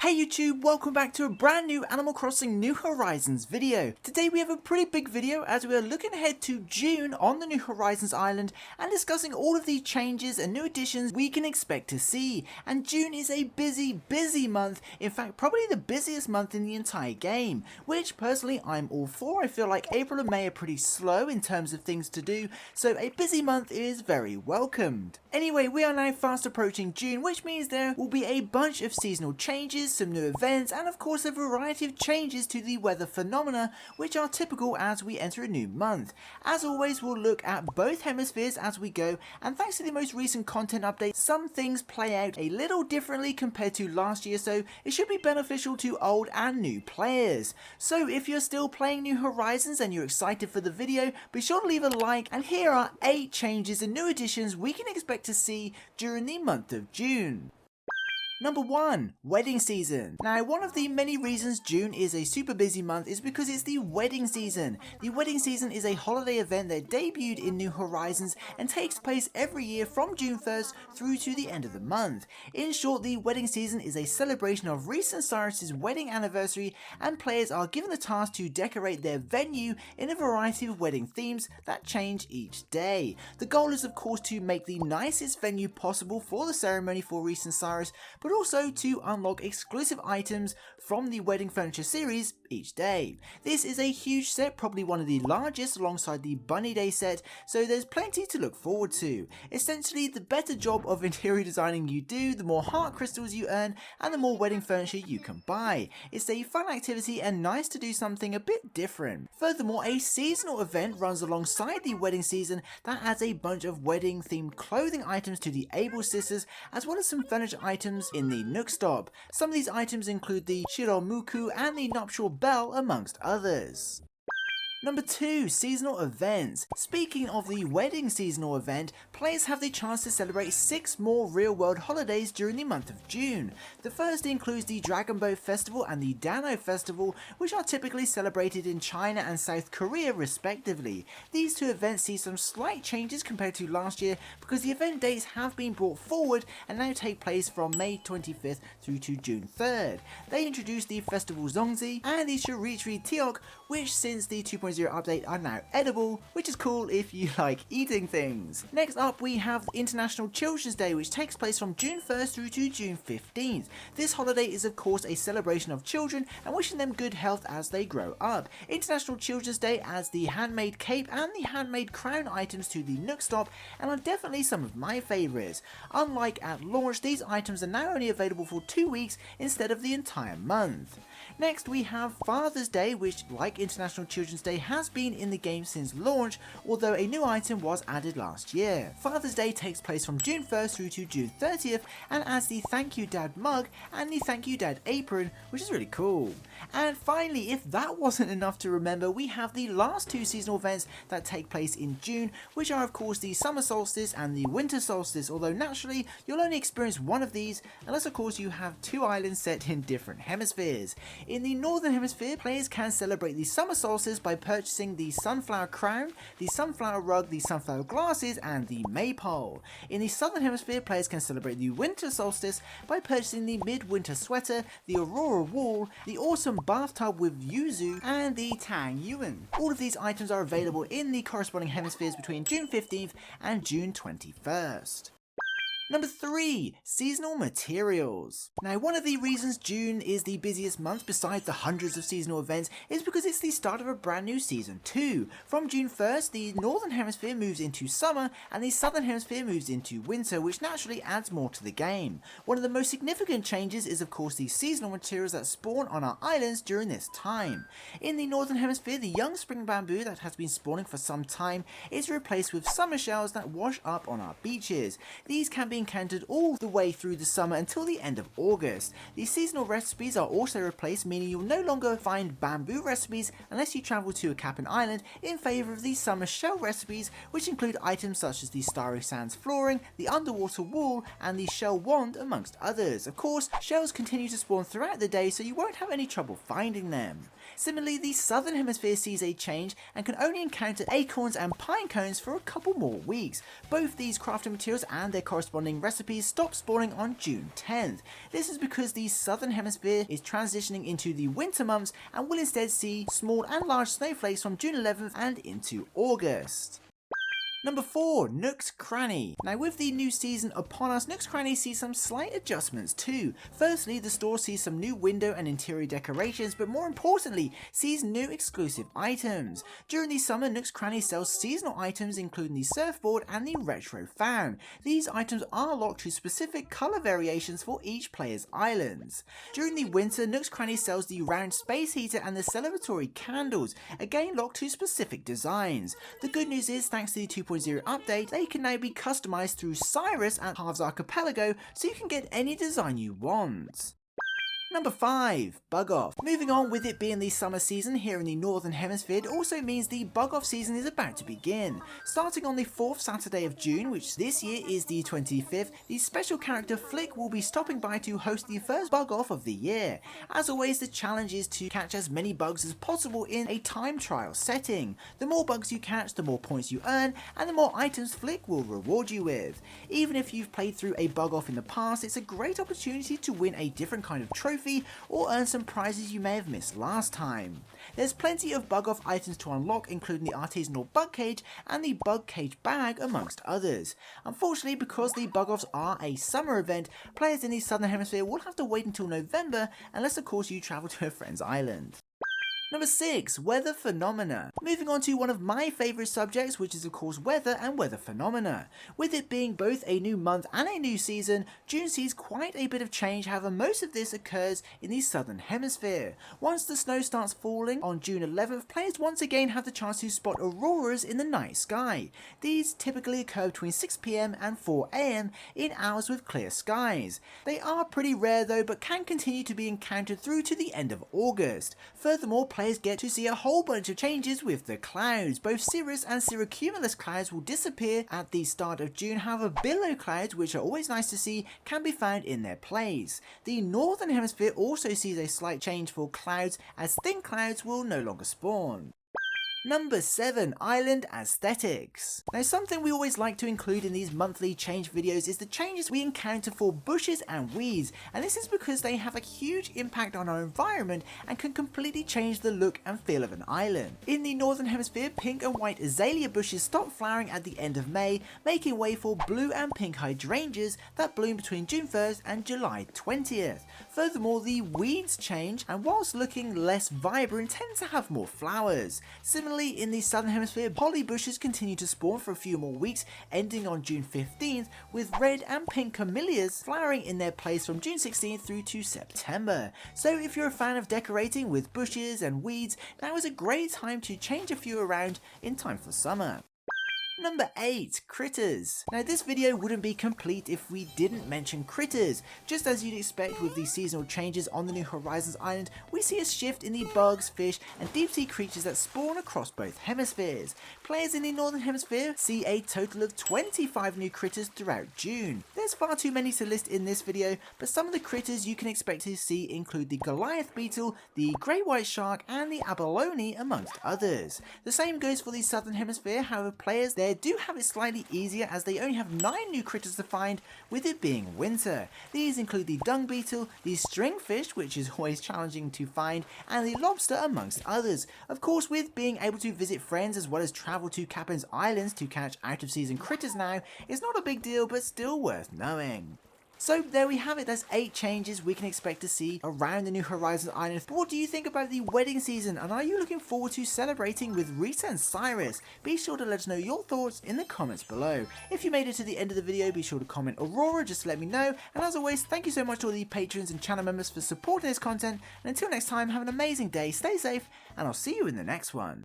Hey YouTube, welcome back to a brand new Animal Crossing New Horizons video. Today we have a pretty big video as we are looking ahead to June on the New Horizons island and discussing all of the changes and new additions we can expect to see. And June is a busy month, in fact probably the busiest month in the entire game, which personally I'm all for. I feel like April and May are pretty slow in terms of things to do, so a busy month is very welcomed. Anyway, we are now fast approaching June, which means there will be a bunch of seasonal changes, some new events, and of course a variety of changes to the weather phenomena which are typical as we enter a new month. As always, we'll look at both hemispheres as we go, and thanks to the most recent content update, some things play out a little differently compared to last year, so it should be beneficial to old and new players. So if you're still playing New Horizons and you're excited for the video, be sure to leave a like, and here are 8 changes and new additions we can expect to see during the month of June. Number 1. Wedding season. Now, one of the many reasons June is a super busy month is because it's the wedding season. The wedding season is a holiday event that debuted in New Horizons and takes place every year from June 1st through to the end of the month. In short, the wedding season is a celebration of Reese and Cyrus' wedding anniversary, and players are given the task to decorate their venue in a variety of wedding themes that change each day. The goal is of course to make the nicest venue possible for the ceremony for Reese and Cyrus, but also to unlock exclusive items from the wedding furniture series each day. This is a huge set, probably one of the largest alongside the Bunny Day set, so there's plenty to look forward to. Essentially, the better job of interior designing you do, the more heart crystals you earn, and the more wedding furniture you can buy. It's a fun activity and nice to do something a bit different. Furthermore, a seasonal event runs alongside the wedding season that adds a bunch of wedding themed clothing items to the Able sisters, as well as some furniture items in the Nooks stop. Some of these items include the Shiromuku and the nuptial bell, amongst others. Number 2. Seasonal events. Speaking of the wedding seasonal event, players have the chance to celebrate 6 more real-world holidays during the month of June. The first includes the Dragon Boat Festival and the Dano Festival, which are typically celebrated in China and South Korea respectively. These 2 events see some slight changes compared to last year because the event dates have been brought forward and now take place from May 25th through to June 3rd. They introduced the Festival Zongzi and the Shurichi Tiok, which since the 2.0 update are now edible, which is cool if you like eating things. Next up we have International Children's Day, which takes place from June 1st through to June 15th. This holiday is of course a celebration of children and wishing them good health as they grow up. International Children's Day adds the handmade cape and the handmade crown items to the Nook stop and are definitely some of my favourites. Unlike at launch, these items are now only available for 2 weeks instead of the entire month. Next we have Father's Day, which like International Children's Day has been in the game since launch, although a new item was added last year. Father's Day takes place from June 1st through to June 30th and adds the Thank You Dad mug and the Thank You Dad apron, which is really cool. And finally, if that wasn't enough to remember, we have the last 2 seasonal events that take place in June, which are of course the Summer Solstice and the Winter Solstice, although naturally you'll only experience one of these unless of course you have 2 islands set in different hemispheres. In the Northern Hemisphere, players can celebrate the Summer Solstice by purchasing the Sunflower Crown, the Sunflower Rug, the Sunflower Glasses, and the Maypole. In the Southern Hemisphere, players can celebrate the Winter Solstice by purchasing the Midwinter Sweater, the Aurora Wall, the Awesome Bathtub with Yuzu, and the Tang Yuan. All of these items are available in the corresponding hemispheres between June 15th and June 21st. Number 3. Seasonal materials. Now, one of the reasons June is the busiest month besides the hundreds of seasonal events is because it's the start of a brand new Season 2. From June 1st, the Northern Hemisphere moves into summer and the Southern Hemisphere moves into winter, which naturally adds more to the game. One of the most significant changes is of course the seasonal materials that spawn on our islands during this time. In the Northern Hemisphere, the young spring bamboo that has been spawning for some time is replaced with summer shells that wash up on our beaches. These can be encountered all the way through the summer until the end of August. The seasonal recipes are also replaced, meaning you'll no longer find bamboo recipes unless you travel to a Cap'n Island, in favour of the summer shell recipes, which include items such as the Starry Sands flooring, the underwater wall, and the shell wand, amongst others. Of course, shells continue to spawn throughout the day, so you won't have any trouble finding them. Similarly, the Southern Hemisphere sees a change and can only encounter acorns and pine cones for a couple more weeks. Both these crafting materials and their corresponding recipes stop spawning on June 10th. This is because the Southern Hemisphere is transitioning into the winter months and will instead see small and large snowflakes from June 11th and into August. Number 4, Nooks Cranny. Now with the new season upon us, Nooks Cranny sees some slight adjustments too. Firstly, the store sees some new window and interior decorations, but more importantly, sees new exclusive items. During the summer, Nooks Cranny sells seasonal items including the surfboard and the retro fan. These items are locked to specific colour variations for each player's islands. During the winter, Nooks Cranny sells the round space heater and the celebratory candles, again locked to specific designs. The good news is, thanks to the 2.0 update, they can now be customized through Cyrus at Halves Archipelago, so you can get any design you want. Number 5, Bug-Off. Moving on, with it being the summer season here in the Northern Hemisphere, it also means the Bug-Off season is about to begin. Starting on the 4th Saturday of June, which this year is the 25th, the special character Flick will be stopping by to host the first Bug-Off of the year. As always, the challenge is to catch as many bugs as possible in a time trial setting. The more bugs you catch, the more points you earn, and the more items Flick will reward you with. Even if you've played through a Bug-Off in the past, it's a great opportunity to win a different kind of trophy or earn some prizes you may have missed last time. There's plenty of Bug-Off items to unlock, including the artisanal bug cage and the bug cage bag, amongst others. Unfortunately, because the Bug-Offs are a summer event, players in the Southern Hemisphere will have to wait until November, unless of course you travel to a friend's island. Number 6, Weather Phenomena. Moving on to one of my favourite subjects, which is of course weather and weather phenomena. With it being both a new month and a new season, June sees quite a bit of change. However, most of this occurs in the Southern Hemisphere. Once the snow starts falling on June 11th, players once again have the chance to spot auroras in the night sky. These typically occur between 6 PM and 4 AM in hours with clear skies. They are pretty rare though, but can continue to be encountered through to the end of August. Furthermore, players get to see a whole bunch of changes with the clouds. Both cirrus and cirrocumulus clouds will disappear at the start of June. However, billow clouds, which are always nice to see, can be found in their place. The Northern Hemisphere also sees a slight change for clouds, as thin clouds will no longer spawn. Number 7, Island Aesthetics. Now, something we always like to include in these monthly change videos is the changes we encounter for bushes and weeds, and this is because they have a huge impact on our environment and can completely change the look and feel of an island. In the Northern Hemisphere, pink and white azalea bushes stop flowering at the end of May, making way for blue and pink hydrangeas that bloom between June 1st and July 20th. Furthermore, the weeds change, and whilst looking less vibrant, tend to have more flowers. Similarly, in the Southern Hemisphere, holly bushes continue to spawn for a few more weeks, ending on June 15th, with red and pink camellias flowering in their place from June 16th through to September. So if you're a fan of decorating with bushes and weeds, now is a great time to change a few around in time for summer. Number 8, Critters. Now this video wouldn't be complete if we didn't mention Critters. Just as you'd expect with the seasonal changes on the New Horizons island, we see a shift in the bugs, fish and deep sea creatures that spawn across both hemispheres. Players in the Northern Hemisphere see a total of 25 new critters throughout June. There's far too many to list in this video, but some of the critters you can expect to see include the Goliath beetle, the great white shark and the abalone, amongst others. The same goes for the Southern Hemisphere. However, players there do have it slightly easier, as they only have 9 new critters to find, with it being winter. These include the dung beetle, the stringfish, which is always challenging to find, and the lobster, amongst others. Of course, with being able to visit friends as well as travel to Captain's Islands to catch out of season critters now, it's not a big deal, but still worth knowing. So there we have it, that's 8 changes we can expect to see around the New Horizons island. But what do you think about the wedding season, and are you looking forward to celebrating with Reese and Cyrus? Be sure to let us know your thoughts in the comments below. If you made it to the end of the video, be sure to comment Aurora just to let me know. And as always, thank you so much to all the patrons and channel members for supporting this content. And until next time, have an amazing day, stay safe, and I'll see you in the next one.